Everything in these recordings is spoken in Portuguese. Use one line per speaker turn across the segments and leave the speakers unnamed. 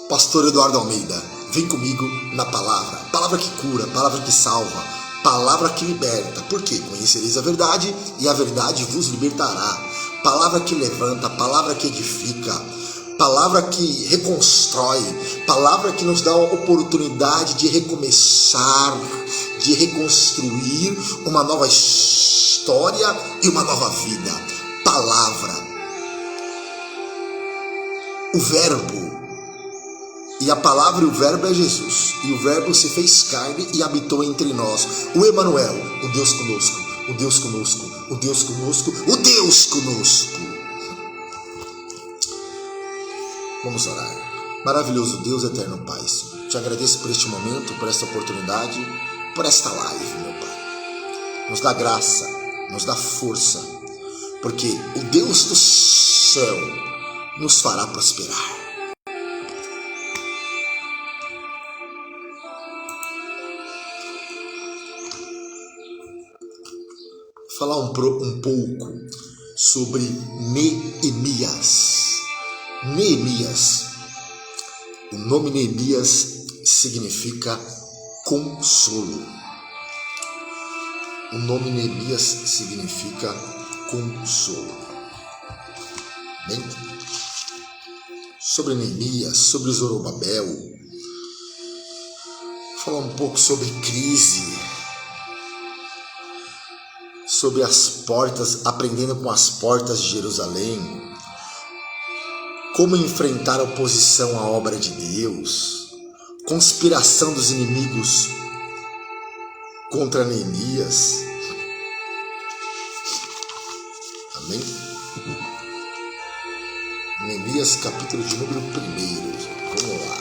Pastor Eduardo Almeida, vem comigo na palavra. Palavra que cura, palavra que salva, palavra que liberta. Por quê? Conhecereis a verdade e a verdade vos libertará. Palavra que levanta, palavra que edifica, palavra que reconstrói, palavra que nos dá a oportunidade de recomeçar, de reconstruir uma nova história e uma nova vida. Palavra. O verbo. E a palavra e o verbo é Jesus. E o verbo se fez carne e habitou entre nós. O Emanuel, o Deus conosco, o Deus conosco, o Deus conosco, o Deus conosco. Vamos orar. Maravilhoso Deus, eterno Pai, te agradeço por este momento, por esta oportunidade, por esta live, meu Pai. Nos dá graça, nos dá força, porque o Deus do céu nos fará prosperar. Falar um pouco sobre Neemias. Neemias. O nome Neemias significa consolo. O nome Neemias significa consolo. Bem, sobre Neemias, sobre Zorobabel, falar um pouco sobre crise, sobre as portas, aprendendo com as portas de Jerusalém, como enfrentar a oposição à obra de Deus, conspiração dos inimigos contra Neemias. Amém? Neemias, capítulo de número 1. Vamos lá.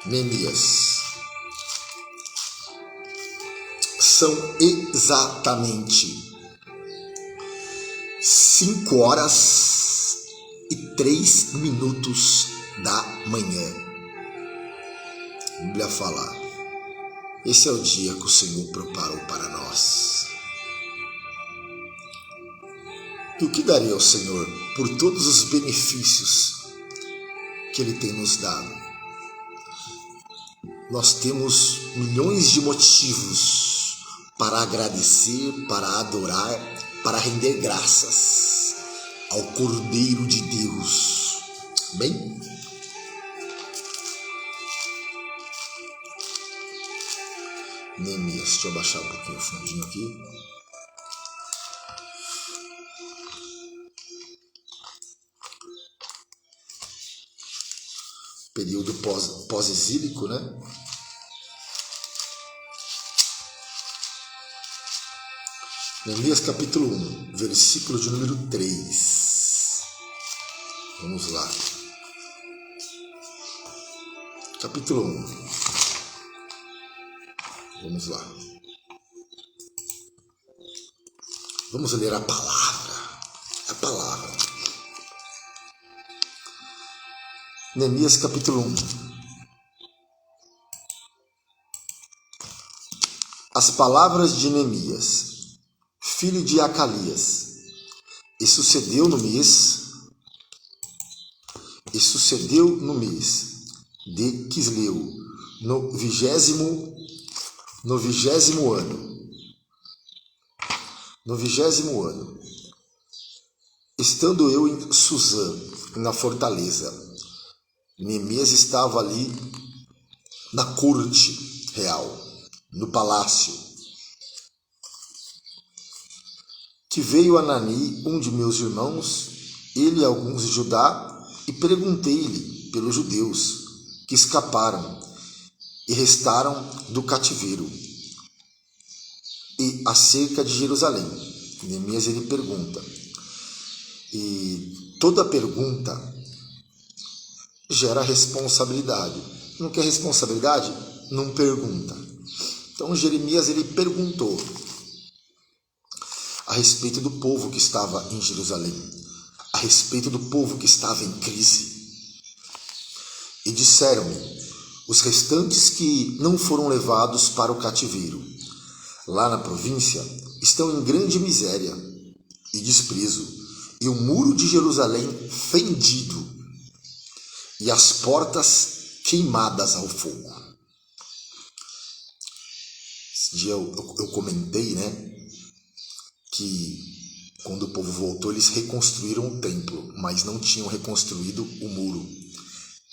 Neemias. São exatamente 5h03 da manhã. A Bíblia fala: esse é o dia que o Senhor preparou para nós. E o que daria ao Senhor por todos os benefícios que Ele tem nos dado? Nós temos milhões de motivos para agradecer, para adorar, para render graças ao Cordeiro de Deus. Bem? Neemias, deixa eu baixar um pouquinho o fundinho aqui. Período pós-exílico, né? Neemias capítulo 1, versículo de número 3. Vamos lá. Capítulo 1. Vamos lá. Vamos ler a palavra. A palavra. Neemias capítulo 1. As palavras de Neemias, filho de Acalias, e sucedeu no mês de Quisleu, no vigésimo ano, estando eu em Suzã, na fortaleza. Neemias estava ali na corte real, no palácio, que veio Anani, um de meus irmãos, ele e alguns de Judá, e perguntei-lhe pelos judeus que escaparam e restaram do cativeiro, e acerca de Jerusalém. Neemias ele pergunta, e toda pergunta gera responsabilidade. Não quer responsabilidade? Não pergunta. Então Jeremias ele perguntou a respeito do povo que estava em Jerusalém, a respeito do povo que estava em crise. E disseram-me: os restantes que não foram levados para o cativeiro, lá na província, estão em grande miséria. e desprezo, e o muro de Jerusalém fendido, e as portas queimadas ao fogo. Esse dia eu comentei, né, que quando o povo voltou, eles reconstruíram o templo, mas não tinham reconstruído o muro.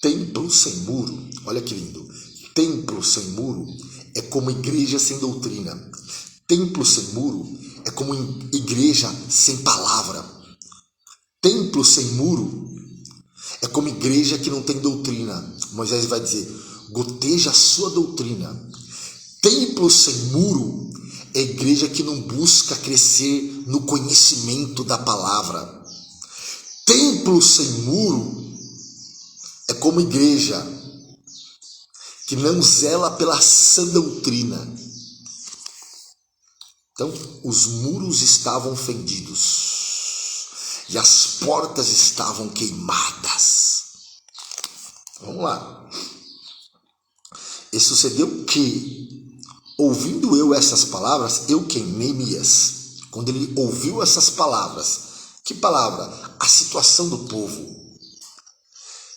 Templo sem muro, olha que lindo. Templo sem muro é como igreja sem doutrina. Templo sem muro é como igreja sem palavra. Templo sem muro é como igreja que não tem doutrina. Moisés vai dizer, goteja a sua doutrina. Templo sem muro é igreja que não busca crescer no conhecimento da palavra. Templo sem muro é como igreja que não zela pela sã doutrina. Então, os muros estavam fendidos e as portas estavam queimadas. Vamos lá. E sucedeu que, ouvindo eu essas palavras, Neemias, quando ele ouviu essas palavras, que palavra? A situação do povo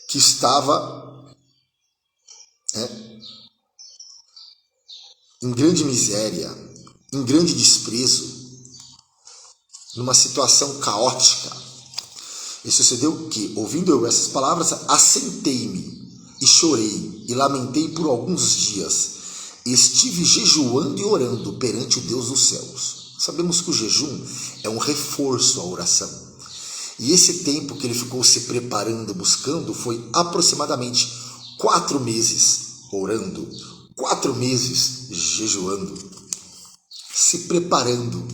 que estava em grande miséria, em grande desprezo, numa situação caótica. E sucedeu que, ouvindo eu essas palavras, assentei-me e chorei e lamentei por alguns dias. E estive jejuando e orando perante o Deus dos céus. Sabemos que o jejum é um reforço à oração. E esse tempo que ele ficou se preparando, buscando, foi aproximadamente 4 meses orando, 4 meses jejuando, se preparando.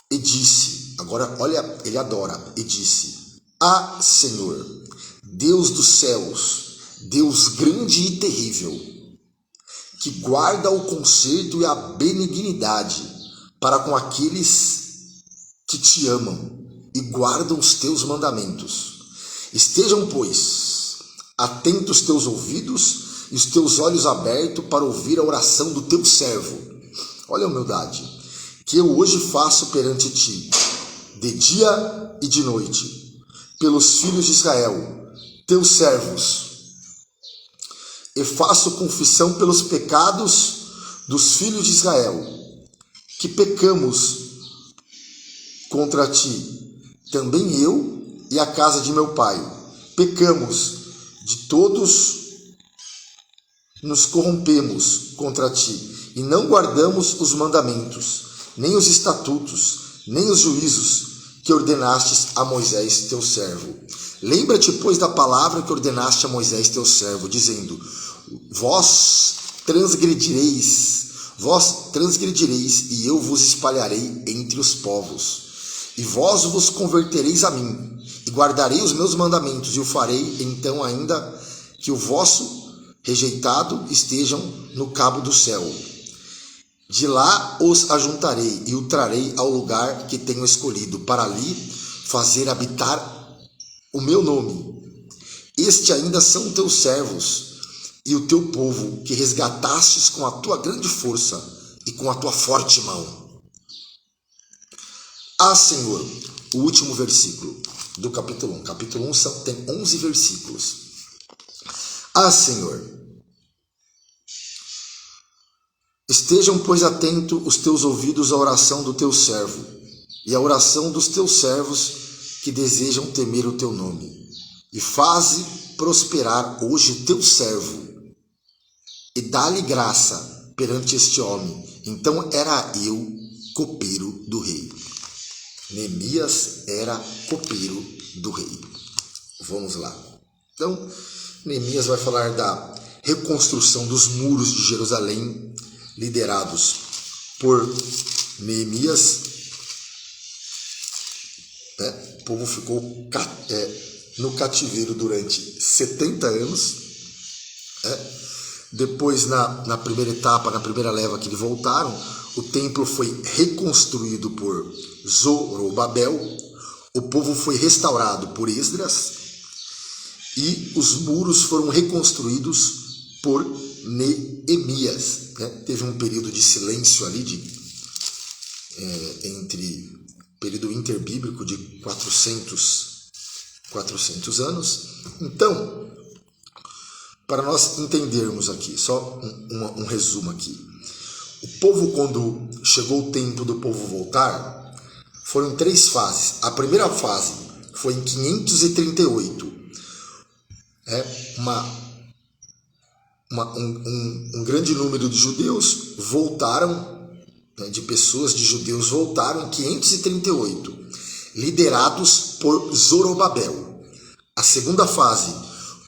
E disse, agora olha, ele adora, e disse, Ah, Senhor, Deus dos céus, Deus grande e terrível, que guarda o conserto e a benignidade para com aqueles que te amam e guardam os teus mandamentos. Estejam, pois, atentos teus ouvidos e os teus olhos abertos para ouvir a oração do teu servo. Olha a humildade, que eu hoje faço perante ti, de dia e de noite, pelos filhos de Israel, teus servos, e faço confissão pelos pecados dos filhos de Israel, que pecamos contra ti, também eu e a casa de meu pai, pecamos, de todos nos corrompemos contra ti, e não guardamos os mandamentos, nem os estatutos, nem os juízos que ordenastes a Moisés teu servo. Lembra-te, pois, da palavra que ordenaste a Moisés teu servo, dizendo, vós transgredireis, e eu vos espalharei entre os povos. E vós vos convertereis a mim, e guardarei os meus mandamentos, e o farei então ainda que o vosso rejeitado estejam no cabo do céu. De lá os ajuntarei, e o trarei ao lugar que tenho escolhido, para ali fazer habitar o meu nome. Este ainda são teus servos, e o teu povo, que resgatastes com a tua grande força, e com a tua forte mão. Ah, Senhor, o último versículo do capítulo 1. Capítulo 1 tem 11 versículos. Ah, Senhor, estejam, pois, atentos os teus ouvidos à oração do teu servo e à oração dos teus servos que desejam temer o teu nome. E faze prosperar hoje o teu servo e dá-lhe graça perante este homem. Então era eu copeiro do rei. Neemias era copeiro do rei. Vamos lá. Então, Neemias vai falar da reconstrução dos muros de Jerusalém, liderados por Neemias. O povo ficou no cativeiro durante 70 anos. Depois, na primeira etapa, na primeira leva que eles voltaram, o templo foi reconstruído por Zorobabel, o povo foi restaurado por Esdras e os muros foram reconstruídos por Neemias. Teve um período de silêncio ali, de entre período interbíblico de 400 anos. Então, para nós entendermos aqui, só um resumo aqui. O povo, quando chegou o tempo do povo voltar, foram 3 fases. A primeira fase foi em 538. Um grande número de judeus voltaram, de pessoas de judeus voltaram em 538, liderados por Zorobabel. A segunda fase,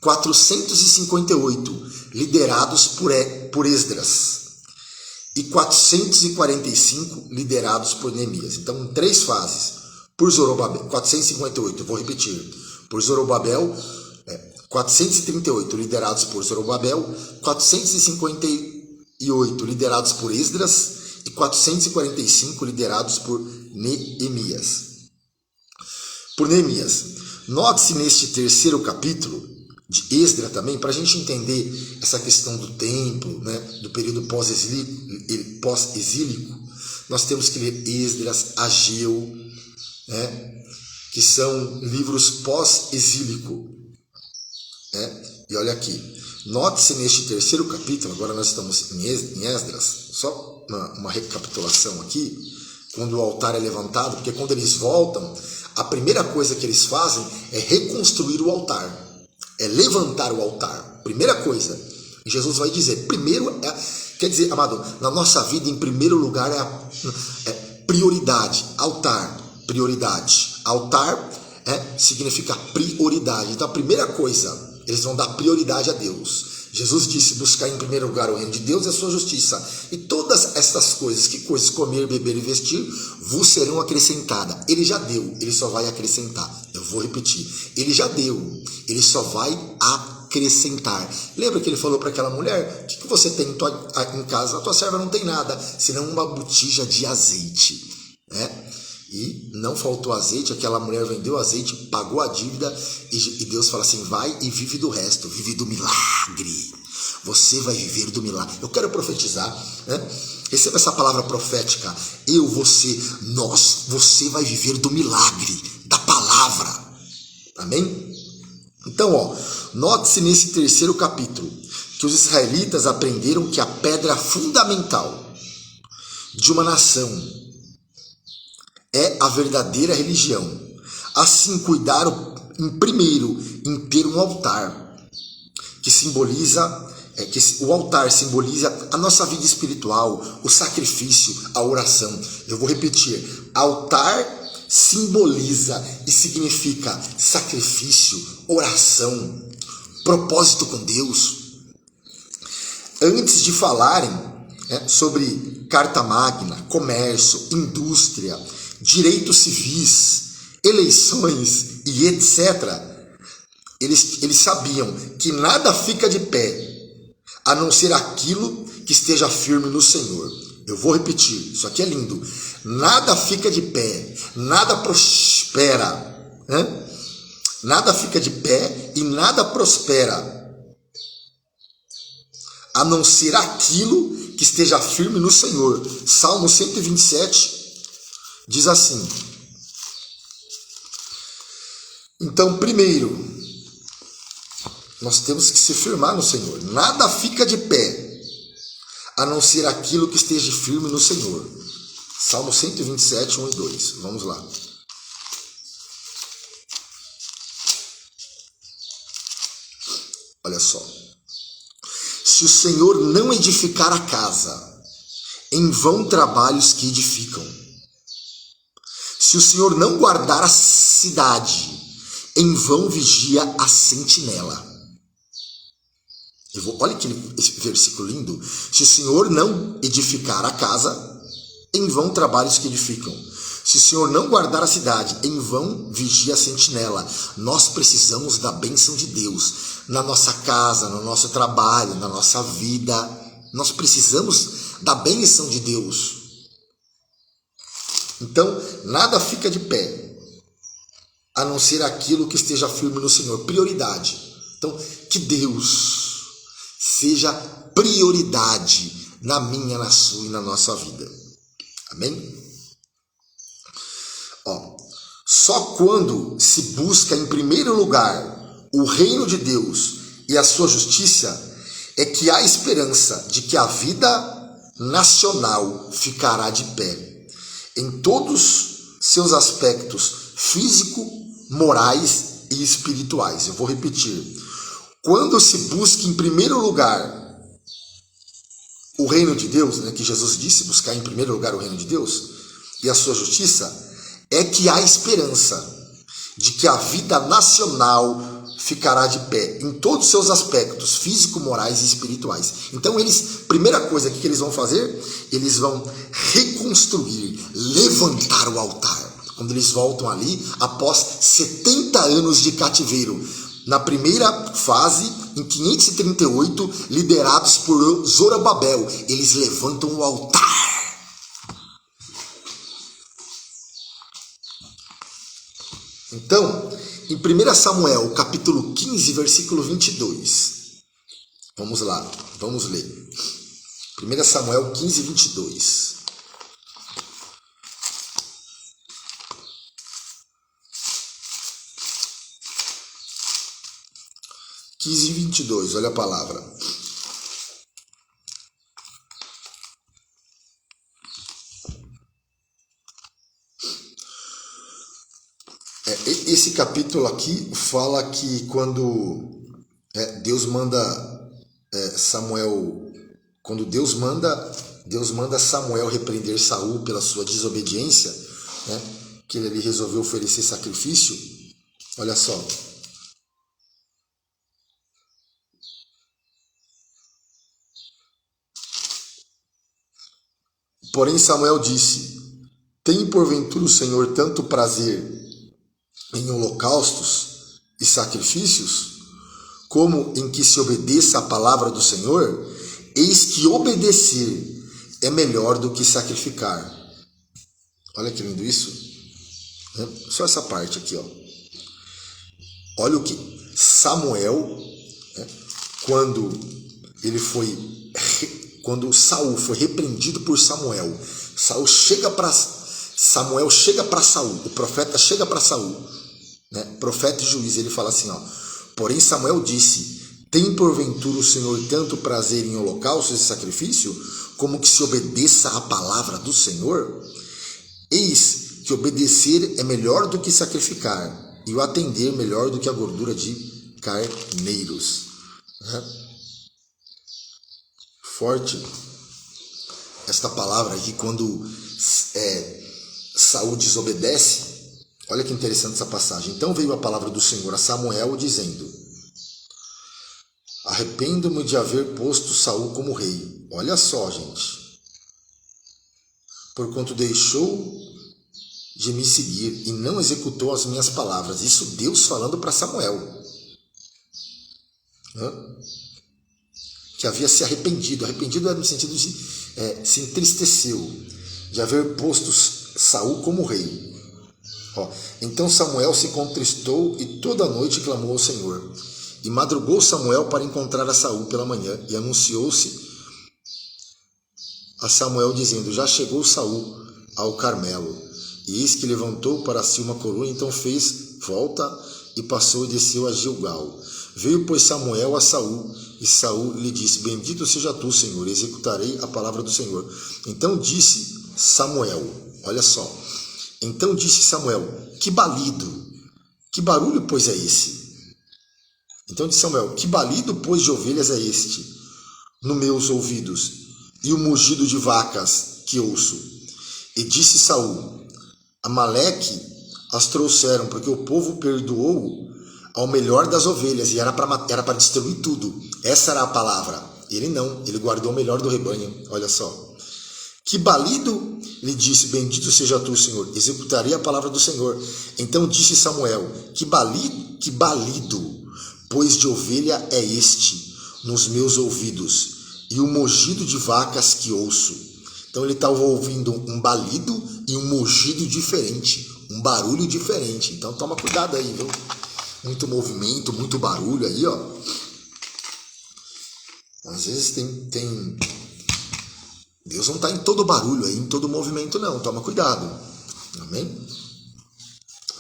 458, liderados por Esdras. E 445 liderados por Neemias. Então, em 3 fases. Por Zorobabel, 458, vou repetir. Por Zorobabel, 438 liderados por Zorobabel, 458 liderados por Esdras e 445 liderados por Neemias. Por Neemias. Note-se neste terceiro capítulo de Esdras também, para a gente entender essa questão do templo, né, do período pós-exílico, nós temos que ler Esdras, Ageu, né, que são livros pós-exílico. E olha aqui, note-se neste terceiro capítulo, agora nós estamos em Esdras, só uma recapitulação aqui, quando o altar é levantado, porque quando eles voltam, a primeira coisa que eles fazem é reconstruir o altar. É levantar o altar. Primeira coisa. E Jesus vai dizer, primeiro, quer dizer, amado, na nossa vida, em primeiro lugar é prioridade. Altar, prioridade. Altar significa prioridade. Então a primeira coisa, eles vão dar prioridade a Deus. Jesus disse, buscar em primeiro lugar o reino de Deus e a sua justiça. E todas estas coisas, que coisas, comer, beber e vestir, vos serão acrescentadas. Ele já deu, ele só vai acrescentar. Eu vou repetir, ele já deu, ele só vai acrescentar. Lembra que ele falou para aquela mulher, o que você tem em casa? A tua serva não tem nada, senão uma botija de azeite. E não faltou azeite, aquela mulher vendeu azeite, pagou a dívida, e Deus fala assim, vai e vive do resto, vive do milagre. Você vai viver do milagre. Eu quero profetizar, receba essa palavra profética. Eu, você, nós, você vai viver do milagre, da palavra. Amém? Então, note-se nesse terceiro capítulo, que os israelitas aprenderam que a pedra fundamental de uma nação é a verdadeira religião. Assim, cuidaram primeiro em ter um altar, que simboliza, que o altar simboliza a nossa vida espiritual, o sacrifício, a oração. Eu vou repetir, altar simboliza e significa sacrifício, oração, propósito com Deus. Antes de falarem sobre carta magna, comércio, indústria, direitos civis, eleições e etc., eles sabiam que nada fica de pé, a não ser aquilo que esteja firme no Senhor. Eu vou repetir, isso aqui é lindo. Nada fica de pé, nada prospera, nada fica de pé e nada prospera, a não ser aquilo que esteja firme no Senhor. Salmo 127 diz assim. Então, primeiro, nós temos que se firmar no Senhor. Nada fica de pé, a não ser aquilo que esteja firme no Senhor. Salmo 127, 1 e 2. Vamos lá. Olha só. Se o Senhor não edificar a casa, em vão trabalhos que edificam. Se o Senhor não guardar a cidade, em vão vigia a sentinela. Olha esse versículo lindo. Se o Senhor não edificar a casa, em vão trabalhos que edificam. Se o Senhor não guardar a cidade, em vão vigia a sentinela. Nós precisamos da bênção de Deus na nossa casa, no nosso trabalho, na nossa vida. Nós precisamos da bênção de Deus. Então, nada fica de pé, a não ser aquilo que esteja firme no Senhor. Prioridade. Então, que Deus seja prioridade na minha, na sua e na nossa vida. Amém? Ó, só quando se busca em primeiro lugar o reino de Deus e a sua justiça é que há esperança de que a vida nacional ficará de pé em todos seus aspectos físico, morais e espirituais. Eu vou repetir. Quando se busca em primeiro lugar o reino de Deus, né, que Jesus disse, buscar em primeiro lugar o reino de Deus e a sua justiça, é que há esperança de que a vida nacional ficará de pé em todos os seus aspectos, físico, morais e espirituais. Então primeira coisa que eles vão fazer, eles vão reconstruir, levantar o altar. Quando eles voltam ali, após 70 anos de cativeiro, na primeira fase, em 538, liderados por Zorobabel, eles levantam o altar. Então, em 1 Samuel, capítulo 15, versículo 22. Vamos lá, vamos ler. 1 Samuel 15, 22. e 22, olha a palavra. Esse capítulo aqui fala que quando Deus manda Samuel, quando Deus manda Samuel repreender Saul pela sua desobediência, né, que ele resolveu oferecer sacrifício. Olha só. Porém Samuel disse: tem porventura o Senhor tanto prazer em holocaustos e sacrifícios, como em que se obedeça a palavra do Senhor? Eis que obedecer é melhor do que sacrificar. Olha que lindo isso. Só essa parte aqui, ó. Olha o que Samuel, quando Saul foi repreendido por Samuel, Samuel chega para Saul, o profeta chega para Saul, né? Profeta e juiz, ele fala assim, ó: porém Samuel disse: tem porventura o Senhor tanto prazer em holocaustos e sacrifício, como que se obedeça à palavra do Senhor? Eis que obedecer é melhor do que sacrificar, e o atender melhor do que a gordura de carneiros. Forte esta palavra aqui, quando Saul desobedece. Olha que interessante essa passagem. Então veio a palavra do Senhor a Samuel dizendo: arrependo-me de haver posto Saul como rei. Olha só, gente. Porquanto deixou de me seguir e não executou as minhas palavras. Isso Deus falando para Samuel. Que havia se arrependido. Arrependido era no sentido de se entristeceu de haver posto Saul como rei. Então Samuel se contristou e toda a noite clamou ao Senhor. E madrugou Samuel para encontrar a Saul pela manhã, e anunciou-se a Samuel dizendo: já chegou Saul ao Carmelo. E eis que levantou para si uma coroa, então fez volta e passou e desceu a Gilgal. Veio, pois, Samuel a Saul, e Saul lhe disse: bendito seja tu, Senhor, executarei a palavra do Senhor. Então disse Samuel, olha só, então disse Samuel: que balido, que barulho, pois, é esse? Então disse Samuel: que balido, pois, de ovelhas é este nos meus ouvidos, e o mugido de vacas que ouço? E disse Saul: Amaleque as trouxeram, porque o povo perdoou ao melhor das ovelhas, e era para destruir tudo. Essa era a palavra. Ele não, ele guardou o melhor do rebanho. Olha só. Que balido, lhe disse: bendito seja tu, Senhor, executarei a palavra do Senhor. Então disse Samuel: que balido, pois, de ovelha é este nos meus ouvidos, e o mugido de vacas que ouço. Então ele estava ouvindo um balido e um mugido diferente, um barulho diferente. Então toma cuidado aí, viu? Muito movimento, muito barulho aí, ó. Às vezes tem... Deus não está em todo barulho aí, em todo movimento não. Toma cuidado. Amém?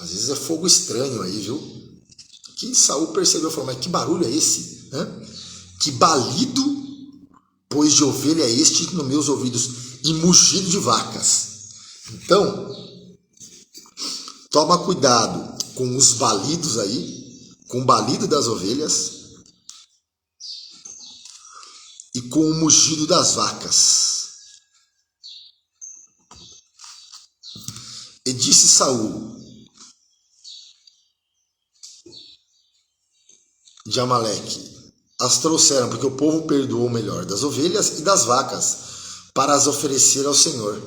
Às vezes é fogo estranho aí, viu? Que Saul percebeu e falou, mas que barulho é esse? Que balido, pois de ovelha é este nos meus ouvidos, e mugido de vacas. Então, toma cuidado com os balidos aí, com o balido das ovelhas e com o mugido das vacas. E disse Saul de Amaleque, as trouxeram, porque o povo perdoou o melhor das ovelhas e das vacas, para as oferecer ao Senhor.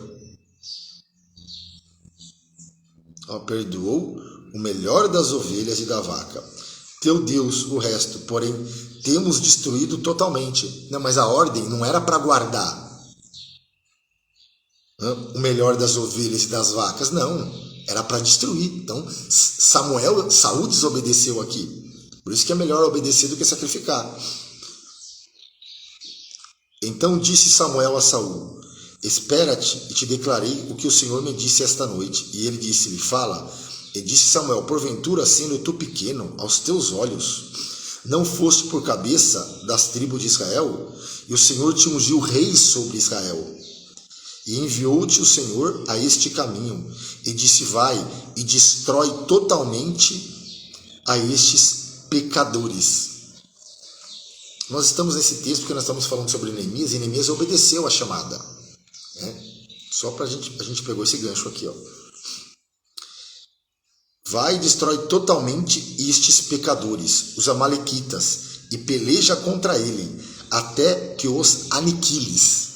Perdoou o melhor das ovelhas e da vaca. Teu Deus, o resto, porém, temos destruído totalmente. Não, mas a ordem não era para guardar o melhor das ovelhas e das vacas, não. Era para destruir. Então, Saul desobedeceu aqui. Por isso que é melhor obedecer do que sacrificar. Então disse Samuel a Saul, espera-te e te declarei o que o Senhor me disse esta noite. E ele disse-lhe, fala. E disse Samuel, porventura, sendo tu pequeno aos teus olhos, não foste por cabeça das tribos de Israel? E o Senhor te ungiu rei sobre Israel. E enviou-te o Senhor a este caminho. E disse, vai e destrói totalmente a estes pecadores. Nós estamos nesse texto porque nós estamos falando sobre Neemias, e Neemias obedeceu a chamada. Só para a gente pegou esse gancho aqui. Vai e destrói totalmente estes pecadores, os amalequitas, e peleja contra ele, até que os aniquiles.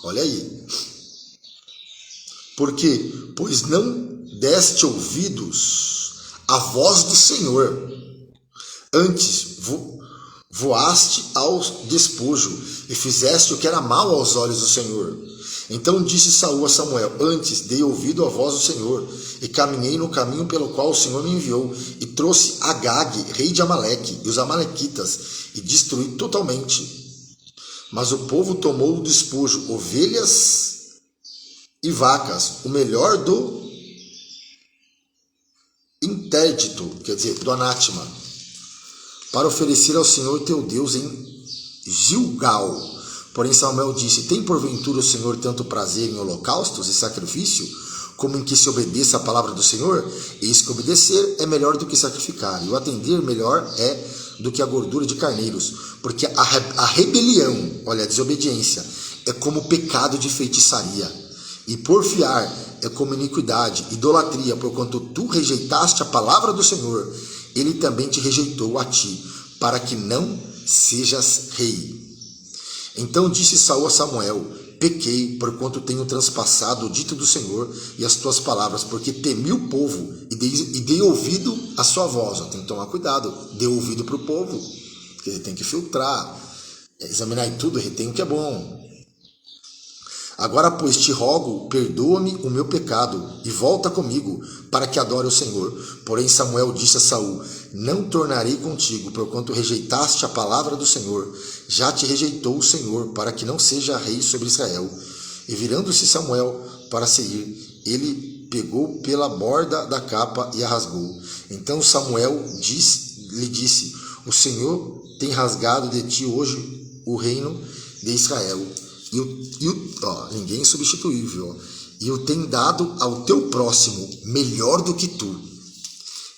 Olha aí. Porque, pois não deste ouvidos à voz do Senhor, antes voaste ao despojo e fizeste o que era mal aos olhos do Senhor. Então disse Saul a Samuel, antes dei ouvido à voz do Senhor, e caminhei no caminho pelo qual o Senhor me enviou, e trouxe Agag, rei de Amaleque, e os amalequitas, e destruí totalmente. Mas o povo tomou do despojo ovelhas e vacas, o melhor do interdito, quer dizer, do anátema, para oferecer ao Senhor teu Deus em Gilgal. Porém Samuel disse, tem porventura o Senhor tanto prazer em holocaustos e sacrifício, como em que se obedeça a palavra do Senhor? Eis que obedecer é melhor do que sacrificar, e o atender melhor é do que a gordura de carneiros, porque a rebelião, olha, a desobediência, é como pecado de feitiçaria, e porfiar é como iniquidade, idolatria, porquanto tu rejeitaste a palavra do Senhor, ele também te rejeitou a ti, para que não sejas rei. Então disse Saul a Samuel, pequei, porquanto tenho transpassado o dito do Senhor e as tuas palavras, porque temi o povo e dei ouvido à sua voz. Tem que tomar cuidado, dê ouvido para o povo, porque ele tem que filtrar, examinar tudo, retém o que é bom. Agora, pois, te rogo, perdoa-me o meu pecado e volta comigo, para que adore o Senhor. Porém Samuel disse a Saul, não tornarei contigo, porquanto rejeitaste a palavra do Senhor. Já te rejeitou o Senhor, para que não seja rei sobre Israel. E virando-se Samuel para sair, ele pegou pela borda da capa e a rasgou. Então Samuel lhe disse, o Senhor tem rasgado de ti hoje o reino de Israel. Ninguém é substituível. E o tem dado ao teu próximo, melhor do que tu.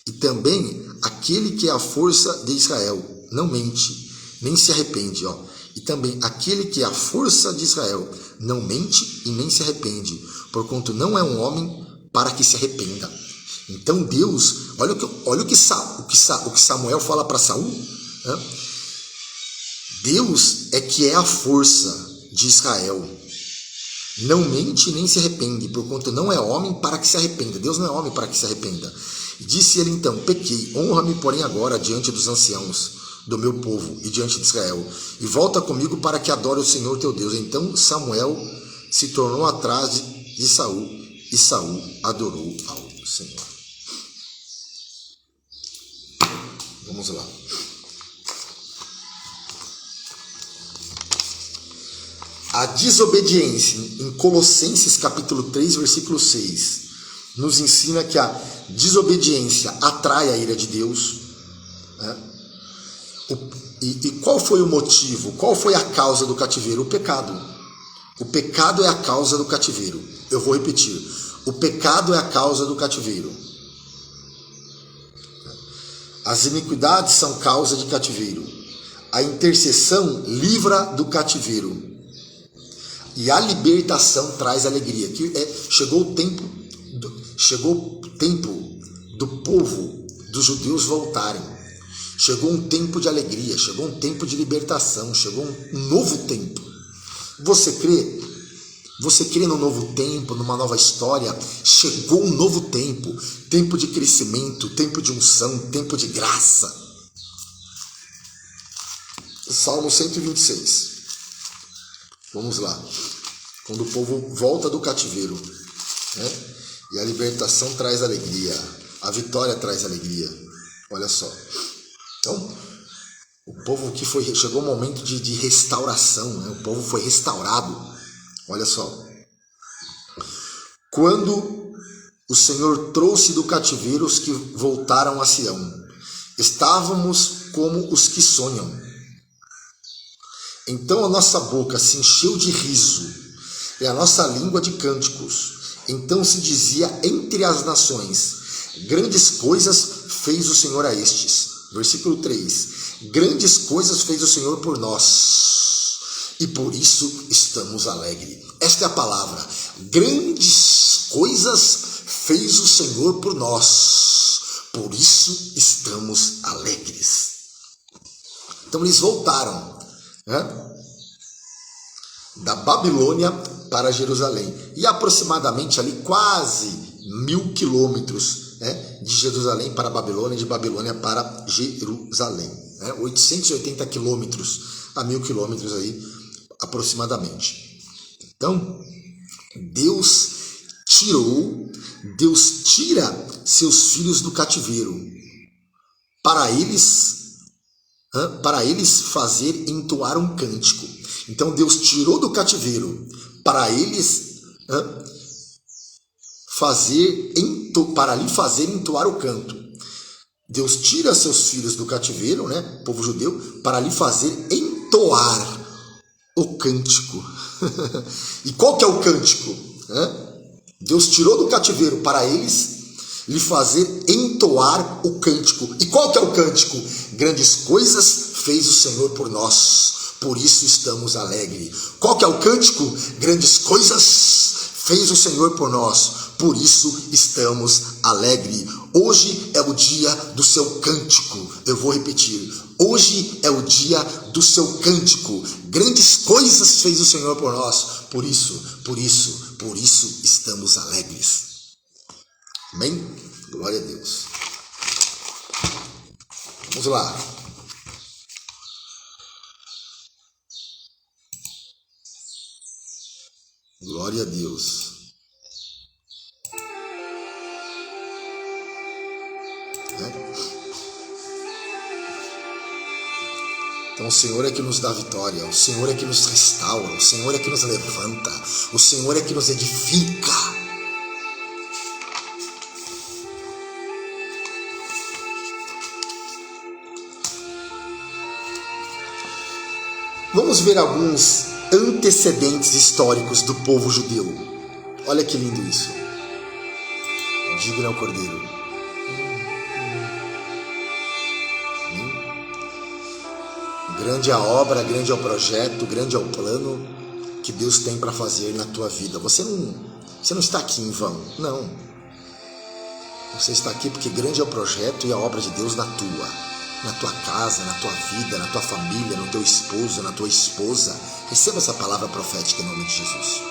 E também aquele que é a força de Israel, não mente, nem se arrepende. E também aquele que é a força de Israel, não mente e nem se arrepende, porquanto não é um homem para que se arrependa. Então Deus, olha o que Samuel fala para Saul. Deus é que é a força de Israel, não mente nem se arrepende, porquanto não é homem para que se arrependa. Deus não é homem para que se arrependa. Disse ele então, pequei, honra-me porém agora diante dos anciãos do meu povo e diante de Israel, e volta comigo para que adore o Senhor teu Deus. Então Samuel se tornou atrás de Saul, e Saul adorou ao Senhor. Vamos lá. A desobediência, em Colossenses capítulo 3, versículo 6. nos ensina que a desobediência atrai a ira de Deus, né? E qual foi o motivo? Qual foi a causa do cativeiro? O pecado. O pecado é a causa do cativeiro. Eu vou repetir. O pecado é a causa do cativeiro. As iniquidades são causa de cativeiro. A intercessão livra do cativeiro. E a libertação traz alegria. Chegou o tempo do povo, dos judeus voltarem. Chegou um tempo de alegria, chegou um tempo de libertação, chegou um novo tempo. Você crê? Você crê no novo tempo, numa nova história? Chegou um novo tempo, tempo de crescimento, tempo de unção, tempo de graça. Salmo 126. Vamos lá. Quando o povo volta do cativeiro, né? E a libertação traz alegria, a vitória traz alegria. Olha só. Então, o povo que chegou um momento de restauração, né? O povo foi restaurado. Olha só. Quando o Senhor trouxe do cativeiro os que voltaram a Sião, estávamos como os que sonham. Então a nossa boca se encheu de riso e a nossa língua de cânticos. Então se dizia entre as nações: grandes coisas fez o Senhor a estes. Versículo 3. Grandes coisas fez o Senhor por nós, e por isso estamos alegres. Esta é a palavra. Grandes coisas fez o Senhor por nós, por isso estamos alegres. Então eles voltaram, né, da Babilônia para Jerusalém, e aproximadamente ali quase 1.000 quilômetros, né, de Jerusalém para a Babilônia, de Babilônia para Jerusalém, né, 880 quilômetros a 1.000 quilômetros aí aproximadamente. Então Deus tira seus filhos do cativeiro para eles fazer entoar um cântico. Então Deus tirou do cativeiro para eles para lhe fazer entoar o canto. Deus tira seus filhos do cativeiro, né, povo judeu, para lhe fazer entoar o cântico. E qual que é o cântico? Deus tirou do cativeiro para eles lhe fazer entoar o cântico. E qual que é o cântico? Grandes coisas fez o Senhor por nós, por isso estamos alegres. Qual que é o cântico? Grandes coisas fez o Senhor por nós, por isso estamos alegres. Hoje é o dia do seu cântico. Eu vou repetir. Hoje é o dia do seu cântico. Grandes coisas fez o Senhor por nós, por isso estamos alegres. Amém? Glória a Deus. Vamos lá. Glória a Deus. Então o Senhor é que nos dá vitória, o Senhor é que nos restaura, o Senhor é que nos levanta, o Senhor é que nos edifica. Vamos ver alguns antecedentes históricos do povo judeu. Olha que lindo isso. Digno é o Cordeiro. Grande é a obra, grande é o projeto, grande é o plano que Deus tem para fazer na tua vida. Você não está aqui em vão, não. Você está aqui porque grande é o projeto e a obra de Deus na tua casa, na tua vida, na tua família, no teu esposo, na tua esposa. Receba essa palavra profética em nome de Jesus.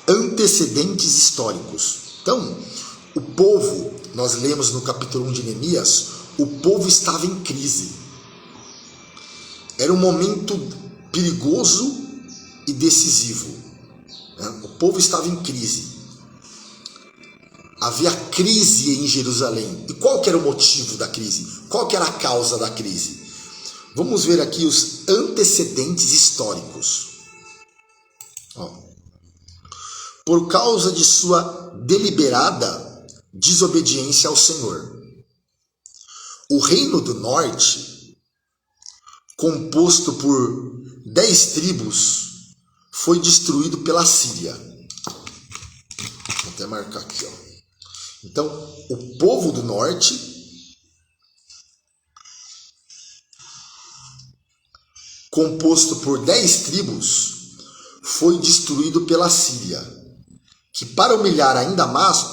Antecedentes históricos. Então, o povo, nós lemos no capítulo 1 de Neemias, o povo estava em crise. Era um momento perigoso e decisivo. O povo estava em crise. Havia crise em Jerusalém. E qual que era o motivo da crise? Qual que era a causa da crise? Vamos ver aqui os antecedentes históricos. por causa de sua deliberada desobediência ao Senhor. O Reino do Norte, composto por 10 tribos, foi destruído pela Síria. Vou até marcar aqui, ó. Então, o povo do norte composto por 10 tribos, foi destruído pela Síria, que para humilhar ainda mais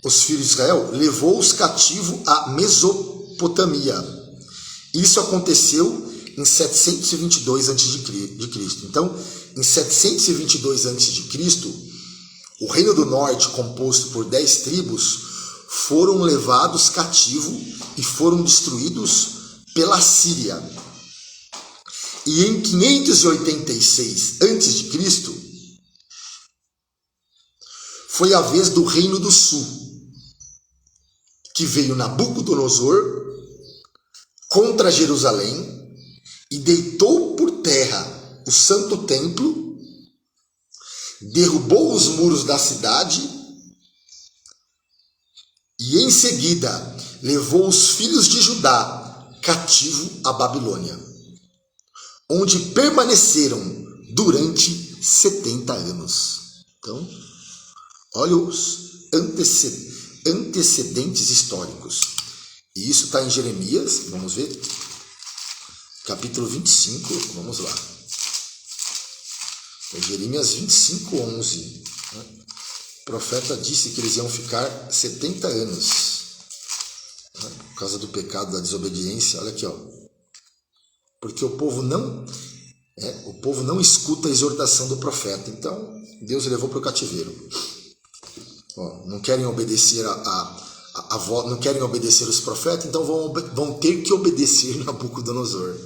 os filhos de Israel, levou-os cativo à Mesopotâmia. Isso aconteceu em 722 a.C. Então, em 722 a.C., o Reino do Norte, composto por 10 tribos, foram levados cativo e foram destruídos pela Síria. E em 586 a.C., foi a vez do Reino do Sul, que veio Nabucodonosor contra Jerusalém e deitou por terra o santo templo, derrubou os muros da cidade e em seguida levou os filhos de Judá cativo à Babilônia, onde permaneceram durante 70 anos. Então, olha os antecedentes históricos. E isso está em Jeremias, vamos ver, capítulo 25, vamos lá. É Jeremias 25, 11. O profeta disse que eles iam ficar 70 anos. Por causa do pecado da desobediência. Olha aqui, ó. Porque o povo não escuta a exortação do profeta. Então, Deus levou para o cativeiro. Ó, não querem obedecer não querem obedecer os profetas, então vão ter que obedecer Nabucodonosor.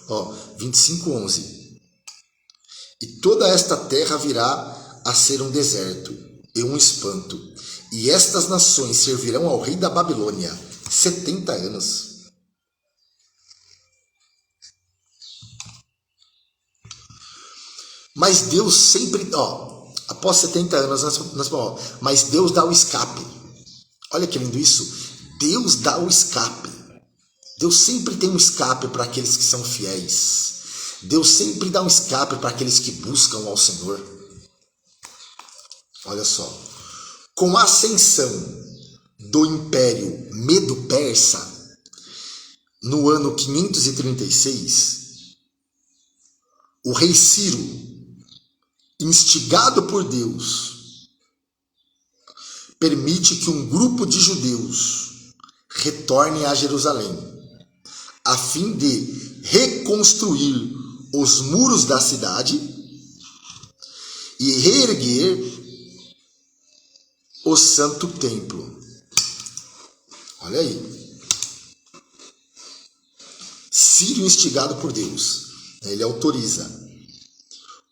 Ó, 25, 11. E toda esta terra virá a ser um deserto e um espanto, e estas nações servirão ao rei da Babilônia 70 anos. Mas Deus sempre, após 70 anos, mas Deus dá o escape. Olha que lindo isso. Deus dá o escape. Deus sempre tem um escape para aqueles que são fiéis. Deus sempre dá um escape para aqueles que buscam ao Senhor. Olha só. Com a ascensão do Império Medo-Persa, no ano 536, o rei Ciro, instigado por Deus, permite que um grupo de judeus retorne a Jerusalém, a fim de reconstruir os muros da cidade e reerguer o santo templo. Olha aí. Ciro, instigado por Deus, ele autoriza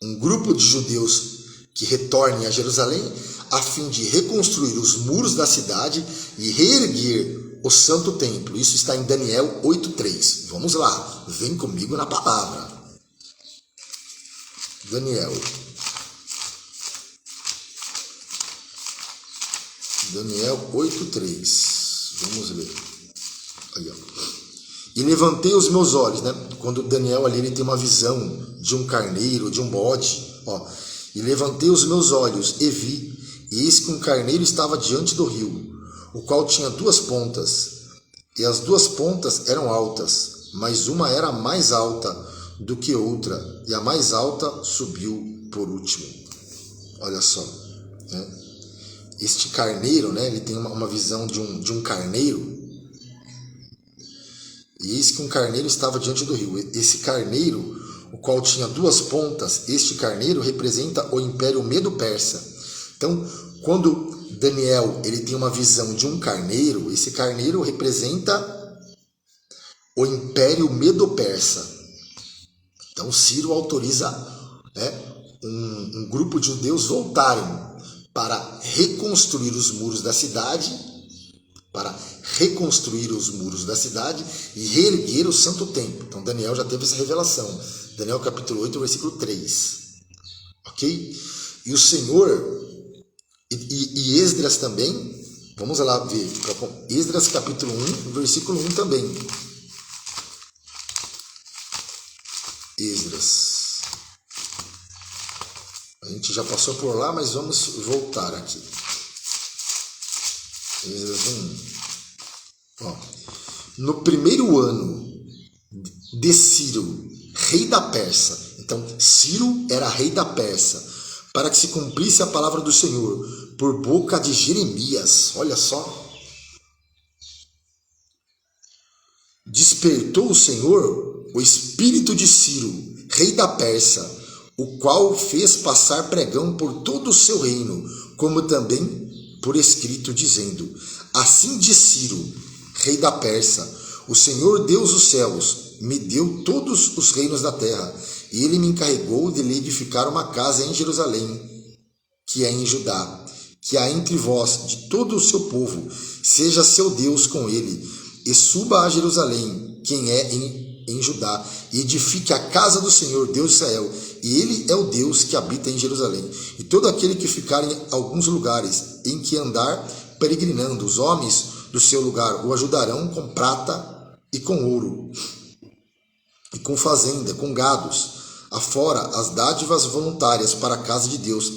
um grupo de judeus que retornem a Jerusalém a fim de reconstruir os muros da cidade e reerguer o santo templo. Isso está em Daniel 8:3. Vamos lá, vem comigo na palavra. Daniel 8:3. Vamos ler. Aí, ó. E levantei os meus olhos, né? Quando Daniel ali ele tem uma visão de um carneiro, de um bode, ó. E levantei os meus olhos e vi, e eis que um carneiro estava diante do rio, o qual tinha 2 pontas, e as 2 pontas eram altas, mas uma era mais alta do que outra, e a mais alta subiu por último. Olha só, né? Este carneiro, né? Ele tem uma visão de um carneiro. E eis que um carneiro estava diante do rio. Esse carneiro, o qual tinha 2 pontas, este carneiro representa o Império Medo-Persa. Então, quando Daniel ele tem uma visão de um carneiro, esse carneiro representa o Império Medo-Persa. Então, Ciro autoriza um grupo de judeus voltarem para reconstruir os muros da cidade, e reerguer o santo templo. Então Daniel já teve essa revelação. Daniel capítulo 8, versículo 3. ok? E o Senhor, e Esdras também, vamos lá ver, Esdras capítulo 1, versículo 1 também. Esdras. A gente já passou por lá, mas vamos voltar aqui. Esdras 1. Ó. No primeiro ano de Ciro, rei da Pérsia. Então, Ciro era rei da Pérsia. Para que se cumprisse a palavra do Senhor por boca de Jeremias. Olha só. Despertou o Senhor o espírito de Ciro, rei da Pérsia, o qual fez passar pregão por todo o seu reino, como também por escrito, dizendo: assim diz Ciro, rei da Pérsia, o Senhor Deus dos céus me deu todos os reinos da terra, e ele me encarregou de lhe edificar uma casa em Jerusalém, que é em Judá, que há entre vós de todo o seu povo, seja seu Deus com ele, e suba a Jerusalém, quem é em Judá, e edifique a casa do Senhor, Deus de Israel, e ele é o Deus que habita em Jerusalém. E todo aquele que ficar em alguns lugares em que andar peregrinando, os homens do seu lugar o ajudarão com prata e com ouro, e com fazenda, com gados, afora as dádivas voluntárias para a casa de Deus,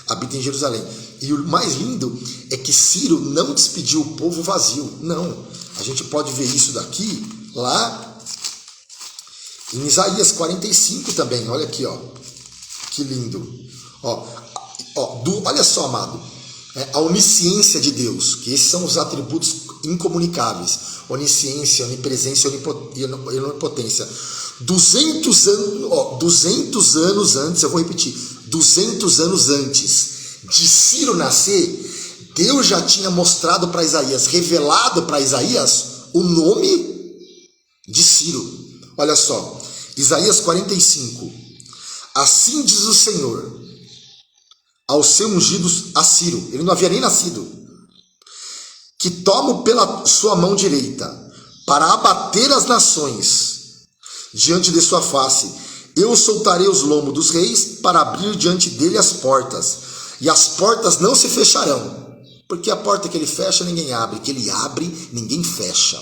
habita em Jerusalém. E o mais lindo é que Ciro não despediu o povo vazio, não. A gente pode ver isso daqui, lá em Isaías 45 também, olha aqui, ó, que lindo. Olha só, amado, a onisciência de Deus, que esses são os atributos incomunicáveis, onisciência, onipresença e onipotência. 200 anos antes, eu vou repetir, 200 anos antes de Ciro nascer, Deus já tinha mostrado para Isaías, revelado para Isaías o nome de Ciro. Olha só, Isaías 45. Assim diz o Senhor ao seu ungido, a Ciro, ele não havia nem nascido, que tomo pela sua mão direita para abater as nações diante de sua face. Eu soltarei os lomos dos reis para abrir diante dele as portas, e as portas não se fecharão, porque a porta que ele fecha ninguém abre, que ele abre ninguém fecha.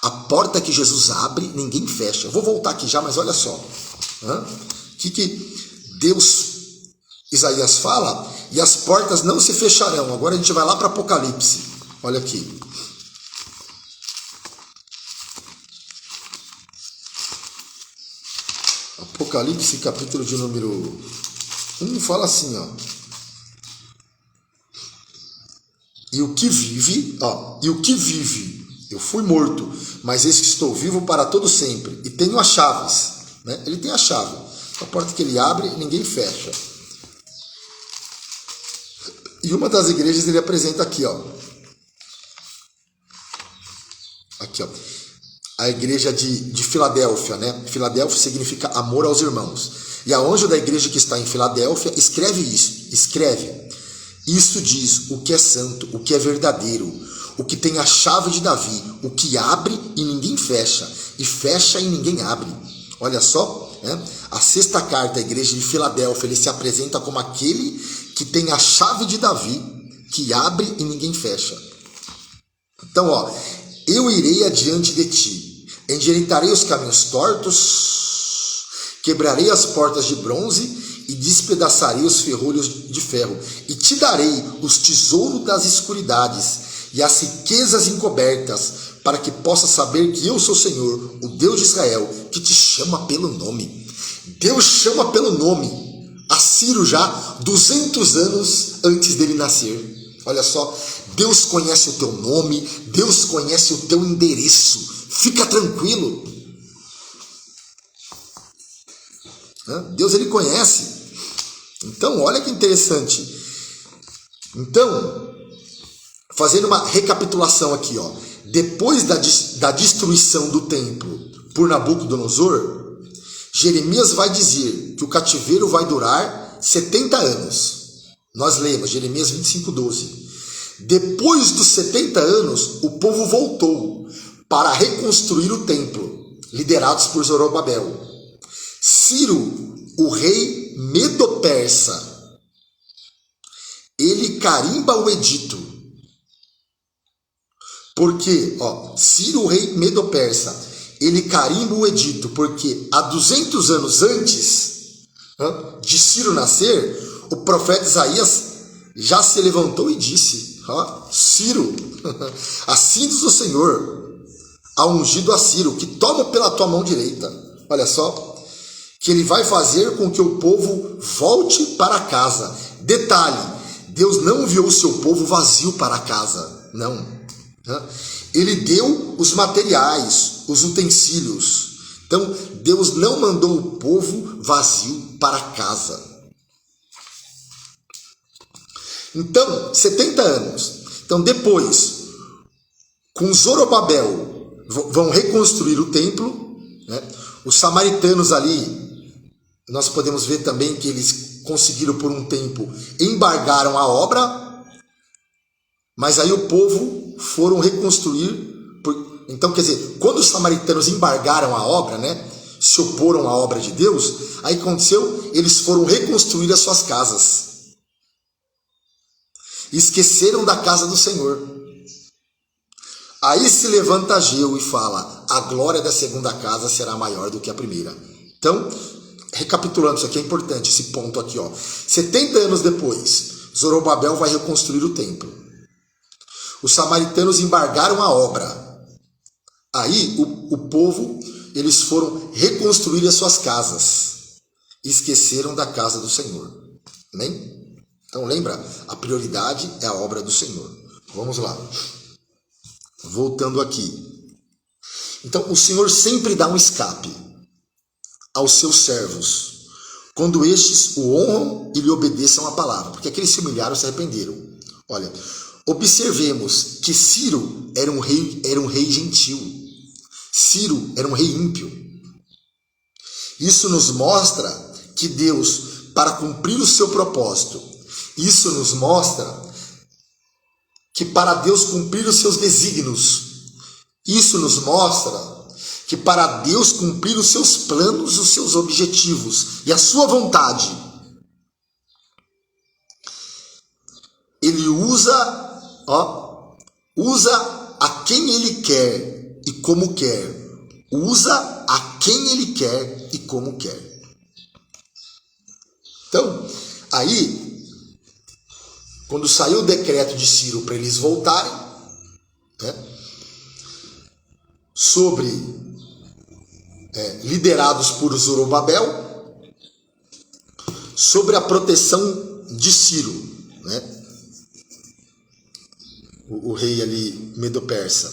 A porta que Jesus abre, ninguém fecha. Eu vou voltar aqui já, mas olha só. O que Deus, Isaías fala? E as portas não se fecharão. Agora a gente vai lá para Apocalipse. Olha aqui. Apocalipse, capítulo de número 1, fala assim, ó. E o que vive, eu fui morto, mas eis que estou vivo para todo sempre, e tenho as chaves, né? Ele tem a chave, a porta que ele abre, ninguém fecha. E uma das igrejas ele apresenta aqui, ó. Aqui, ó. A igreja de Filadélfia, né? Filadélfia significa amor aos irmãos. E a anjo da igreja que está em Filadélfia escreve isso, Isso diz o que é santo, o que é verdadeiro, o que tem a chave de Davi, o que abre e ninguém fecha, e fecha e ninguém abre. Olha só, né? A sexta carta à igreja de Filadélfia, ele se apresenta como aquele que tem a chave de Davi, que abre e ninguém fecha. Então, ó, eu irei adiante de ti, endireitarei os caminhos tortos, quebrarei as portas de bronze e despedaçarei os ferrolhos de ferro, e te darei os tesouros das escuridades e as riquezas encobertas, para que possa saber que eu sou o Senhor, o Deus de Israel, que te chama pelo nome. Deus chama pelo nome a Ciro já 200 anos antes dele nascer. Olha só, Deus conhece o teu nome, Deus conhece o teu endereço. Fica tranquilo. Deus, ele conhece. Então, olha que interessante. Então, fazendo uma recapitulação aqui, ó. Depois da destruição do templo por Nabucodonosor, Jeremias vai dizer que o cativeiro vai durar 70 anos. Nós lemos Jeremias 25:12. Depois dos 70 anos, o povo voltou para reconstruir o templo, liderados por Zorobabel. Ciro, o rei Medo-Persa, ele carimba o edito. Porque, Ciro, o rei Medo-Persa, ele carimba o edito, porque há 200 anos antes de Ciro nascer, o profeta Isaías já se levantou e disse: Ciro, assim diz o Senhor, a ungido a Ciro, que toma pela tua mão direita. Olha só, que ele vai fazer com que o povo volte para casa. Detalhe, Deus não enviou o seu povo vazio para casa, não. Ele deu os materiais, os utensílios. Então, Deus não mandou o povo vazio para casa. Então, 70 anos. Então, depois, com Zorobabel, vão reconstruir o templo, né? Os samaritanos ali, nós podemos ver também que eles conseguiram por um tempo, embargaram a obra, mas aí o povo foram reconstruir. Então, quer dizer, quando os samaritanos embargaram a obra, né, se oporam à obra de Deus, aí aconteceu, eles foram reconstruir as suas casas. Esqueceram da casa do Senhor. Aí se levanta Ageu e fala: a glória da segunda casa será maior do que a primeira. Então, recapitulando, isso aqui é importante, esse ponto aqui, 70 anos depois, Zorobabel vai reconstruir o templo. Os samaritanos embargaram a obra. Aí o povo, eles foram reconstruir as suas casas. Esqueceram da casa do Senhor. Amém? Então lembra, a prioridade é a obra do Senhor. Vamos lá. Voltando aqui. Então o Senhor sempre dá um escape aos seus servos, quando estes o honram e lhe obedeçam a palavra. Porque aqueles se humilharam e se arrependeram. Olha, observemos que Ciro era um rei gentil. Ciro era um rei ímpio. Isso nos mostra que Deus, para cumprir o seu propósito, isso nos mostra que para Deus cumprir os seus desígnios, isso nos mostra que para Deus cumprir os seus planos, os seus objetivos e a sua vontade, Ele usa a quem Ele quer e como quer. Usa a quem Ele quer e como quer. Então, aí, quando saiu o decreto de Ciro para eles voltarem, né, liderados por Zorobabel, sobre a proteção de Ciro, né, o rei ali Medo-Persa,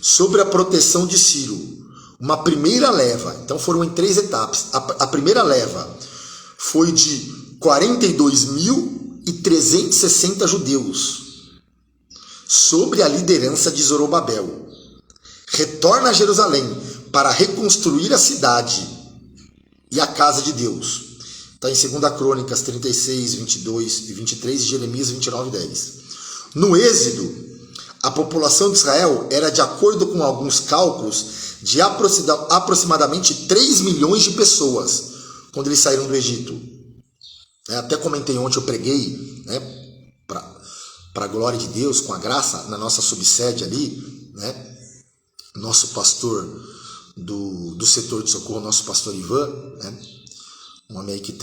sobre a proteção de Ciro, uma primeira leva. Então foram em 3 etapas. A primeira leva foi de 42.360 judeus, sob a liderança de Zorobabel. Retorna a Jerusalém para reconstruir a cidade e a casa de Deus. Está em 2 Crônicas 36, 22 e 23 e Jeremias 29, 10. No Êxodo, a população de Israel era, de acordo com alguns cálculos, de aproximadamente 3 milhões de pessoas quando eles saíram do Egito. Até comentei ontem, eu preguei, né, para a glória de Deus, com a graça, na nossa subsede ali, né, nosso pastor do setor de socorro, nosso pastor Ivan, né, um homem aí que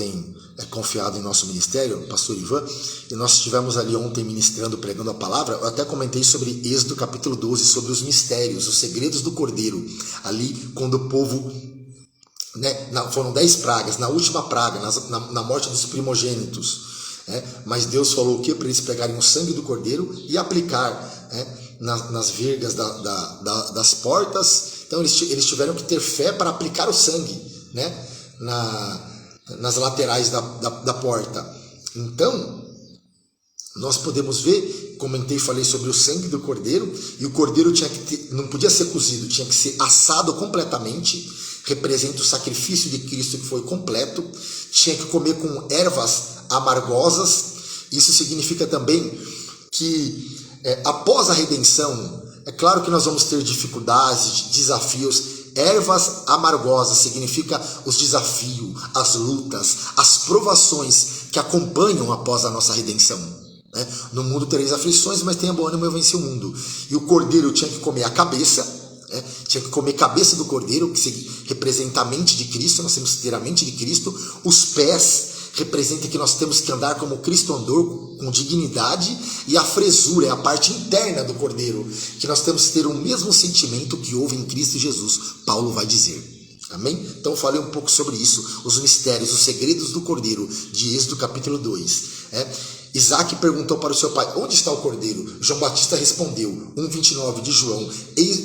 é confiado em nosso ministério, pastor Ivan, e nós estivemos ali ontem ministrando, pregando a palavra. Eu até comentei sobre Êxodo capítulo 12, sobre os mistérios, os segredos do Cordeiro, ali quando o povo, né, foram 10 pragas, na última praga, na morte dos primogênitos, né, mas Deus falou o quê? Para eles pegarem o sangue do Cordeiro e aplicar, né, nas vergas das portas. Então eles tiveram que ter fé para aplicar o sangue, né, nas laterais da porta. Então, nós podemos ver, comentei, falei sobre o sangue do Cordeiro, e o Cordeiro não podia ser cozido, tinha que ser assado completamente, representa o sacrifício de Cristo que foi completo, tinha que comer com ervas amargosas. Isso significa também que após a redenção, é claro que nós vamos ter dificuldades, desafios, ervas amargosas significa os desafios, as lutas, as provações que acompanham após a nossa redenção. No mundo tereis aflições, mas tenha bom ânimo, eu venci o mundo. E o cordeiro tinha que comer a cabeça, tinha que comer a cabeça do cordeiro, que representa a mente de Cristo, nós temos que ter a mente de Cristo. Os pés representa que nós temos que andar como Cristo andou, com dignidade. E a fresura é a parte interna do cordeiro, que nós temos que ter o mesmo sentimento que houve em Cristo Jesus, Paulo vai dizer. Amém? Então eu falei um pouco sobre isso, os mistérios, os segredos do cordeiro, de Êxodo capítulo 2. Isaac perguntou para o seu pai, onde está o cordeiro? João Batista respondeu, 1,29 de João,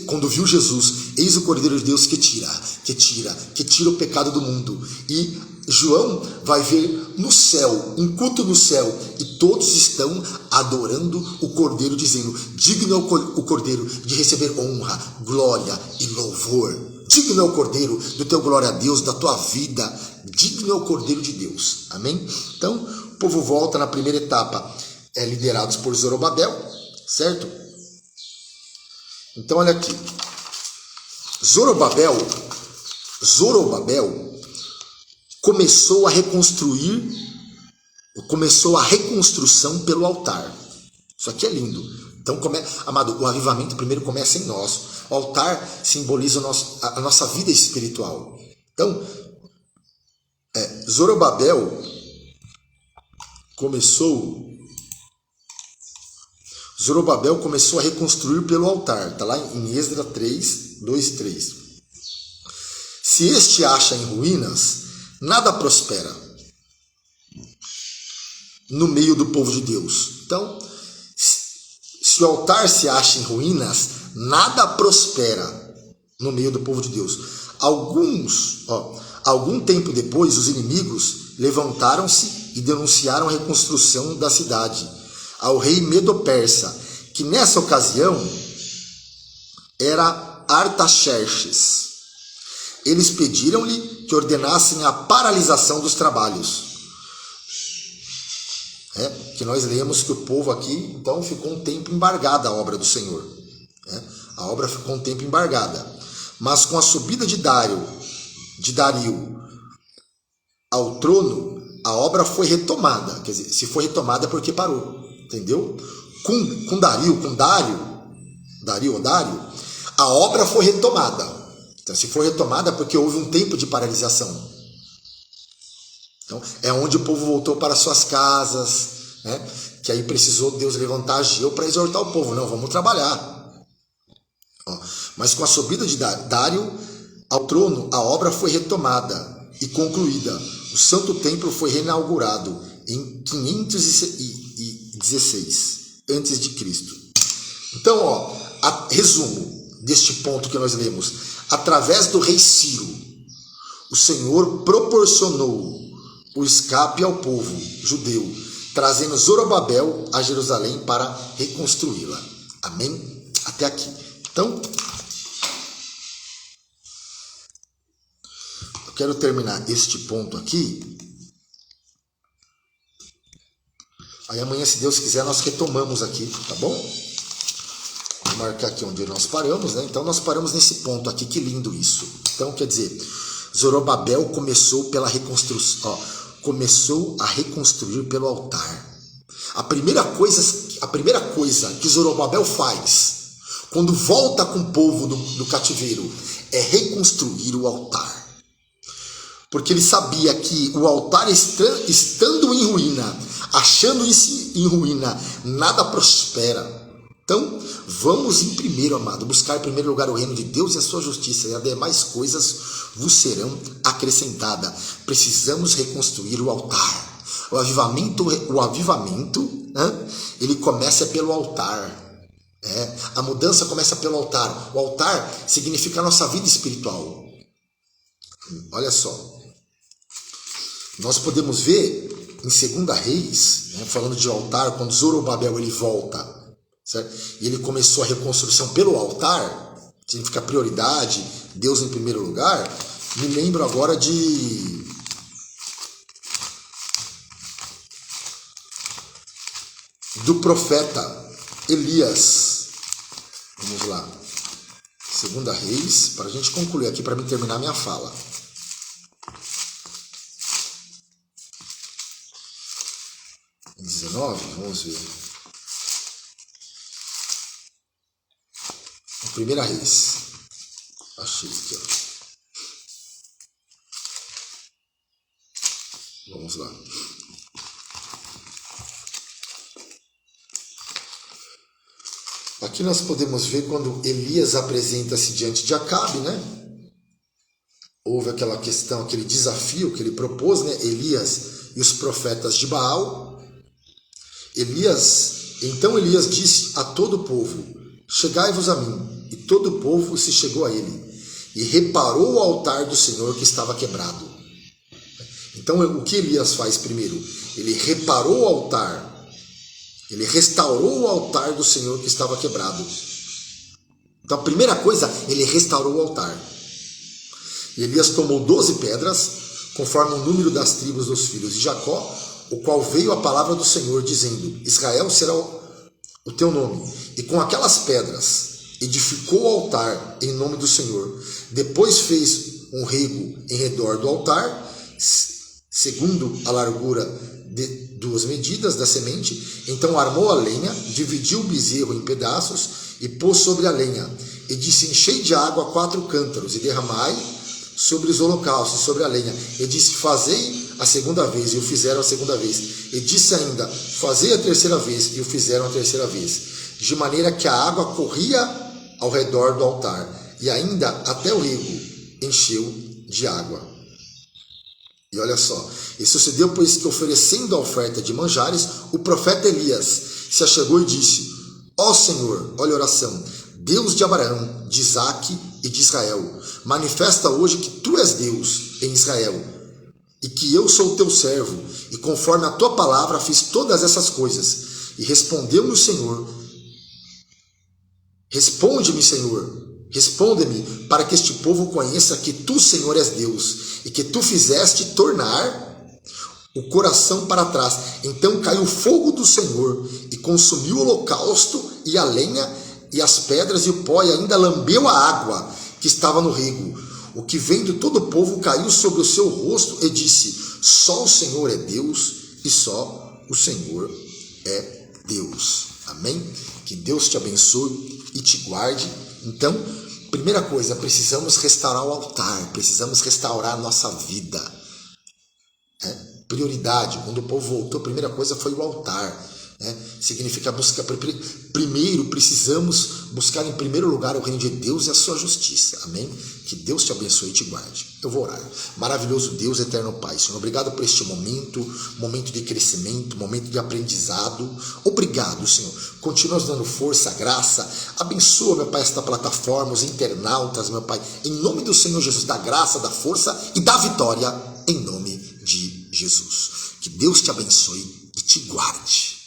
quando viu Jesus, eis o cordeiro de Deus que tira o pecado do mundo. E João vai ver no céu, um culto no céu, e todos estão adorando o cordeiro, dizendo, digno é o cordeiro de receber honra, glória e louvor. Digno é o cordeiro do teu glória a Deus, da tua vida. Digno é o cordeiro de Deus. Amém? Então, o povo volta na primeira etapa, liderados por Zorobabel, certo? Então, olha aqui. Zorobabel começou a reconstrução pelo altar. Isso aqui é lindo. Então, amado, o avivamento primeiro começa em nós. O altar simboliza a nossa vida espiritual. Então, Zorobabel começou a reconstruir pelo altar. Está lá em Êxodo 3, 2, 3. Se este acha em ruínas, nada prospera no meio do povo de Deus. Então, se o altar se acha em ruínas, nada prospera no meio do povo de Deus. Algum tempo depois, os inimigos levantaram-se e denunciaram a reconstrução da cidade ao rei Medo-Persa, que nessa ocasião era Artaxerxes. Eles pediram-lhe que ordenassem a paralisação dos trabalhos. Que nós lemos que o povo aqui, então, ficou um tempo embargada a obra do Senhor. A obra ficou um tempo embargada. Mas com a subida de Dario ao trono, a obra foi retomada. Quer dizer, se foi retomada é porque parou. Entendeu? Com Dario, a obra foi retomada. Então, se foi retomada é porque houve um tempo de paralisação. Então, é onde o povo voltou para suas casas, que aí precisou Deus levantar Ageu para exortar o povo. Não, vamos trabalhar. Mas com a subida de Dário ao trono, a obra foi retomada e concluída. O Santo Templo foi reinaugurado em 516 a.C. Então, resumo deste ponto que nós lemos. Através do rei Ciro, o Senhor proporcionou o escape ao povo judeu, trazendo Zorobabel a Jerusalém para reconstruí-la. Amém? Até aqui. Então, eu quero terminar este ponto aqui. Aí amanhã, se Deus quiser, nós retomamos aqui, tá bom? Vou marcar aqui onde nós paramos, né? Então, nós paramos nesse ponto aqui, que lindo isso. Então, quer dizer, Zorobabel começou pela reconstrução, começou a reconstruir pelo altar. A primeira coisa que Zorobabel faz quando volta com o povo do cativeiro é reconstruir o altar. Porque ele sabia que o altar estando em ruína, achando-se em ruína, nada prospera. Então, vamos em primeiro, amado, buscar em primeiro lugar o reino de Deus e a sua justiça, e as demais coisas vos serão acrescentadas. Precisamos reconstruir o altar. O avivamento, ele começa pelo altar. A mudança começa pelo altar. O altar significa a nossa vida espiritual. Olha só. Nós podemos ver em 2 Reis, falando de altar, quando Zorobabel ele volta, certo? E ele começou a reconstrução pelo altar, significa prioridade, Deus em primeiro lugar. Me lembro agora do profeta Elias. Vamos lá. Segunda Reis, para a gente concluir aqui, para mim terminar minha fala. Em 19, vamos ver. Primeira Reis. Achei aqui, ó. Vamos lá. Aqui nós podemos ver quando Elias apresenta-se diante de Acabe, né? Houve aquela questão, aquele desafio que ele propôs, né? Elias e os profetas de Baal. Então Elias disse a todo o povo: chegai-vos a mim. E todo o povo se chegou a ele, e reparou o altar do Senhor que estava quebrado. Então o que Elias faz primeiro? Ele reparou o altar, ele restaurou o altar do Senhor que estava quebrado. Então a primeira coisa, ele restaurou o altar. E Elias tomou 12 pedras, conforme o número das tribos dos filhos de Jacó, o qual veio a palavra do Senhor, dizendo: Israel será o teu nome. E com aquelas pedras edificou o altar em nome do Senhor. Depois fez um rego em redor do altar, segundo a largura de 2 medidas da semente. Então armou a lenha, dividiu o bezerro em pedaços e pôs sobre a lenha. E disse: enchei de água 4 cântaros e derramai sobre os holocaustos, sobre a lenha. E disse: fazei a segunda vez, e o fizeram a segunda vez. E disse ainda: fazei a terceira vez, e o fizeram a terceira vez. De maneira que a água corria ao redor do altar, e ainda até o rego encheu de água. E olha só, e sucedeu, pois, que oferecendo a oferta de manjares, o profeta Elias se achegou e disse: ó Senhor, olha a oração, Deus de Abraão, de Isaque e de Israel, manifesta hoje que tu és Deus em Israel, e que eu sou teu servo, e conforme a tua palavra fiz todas essas coisas. E respondeu-me o Senhor: responde-me, Senhor, responde-me, para que este povo conheça que tu, Senhor, és Deus, e que tu fizeste tornar o coração para trás. Então caiu o fogo do Senhor, e consumiu o holocausto, e a lenha, e as pedras, e o pó, e ainda lambeu a água que estava no rego. O que vendo todo o povo caiu sobre o seu rosto, e disse: só o Senhor é Deus, e só o Senhor é Deus. Amém? Que Deus te abençoe e te guarde. Então, primeira coisa, precisamos restaurar o altar, precisamos restaurar a nossa vida. Prioridade, quando o povo voltou, a primeira coisa foi o altar. Significa buscar. Primeiro, precisamos buscar em primeiro lugar o reino de Deus e a sua justiça. Amém? Que Deus te abençoe e te guarde. Eu vou orar. Maravilhoso Deus, eterno Pai, Senhor, obrigado por este momento de crescimento, momento de aprendizado. Obrigado, Senhor. Continua nos dando força, graça. Abençoa, meu Pai, esta plataforma, os internautas, meu Pai. Em nome do Senhor Jesus, da graça, da força e da vitória, em nome de Jesus. Que Deus te abençoe e te guarde.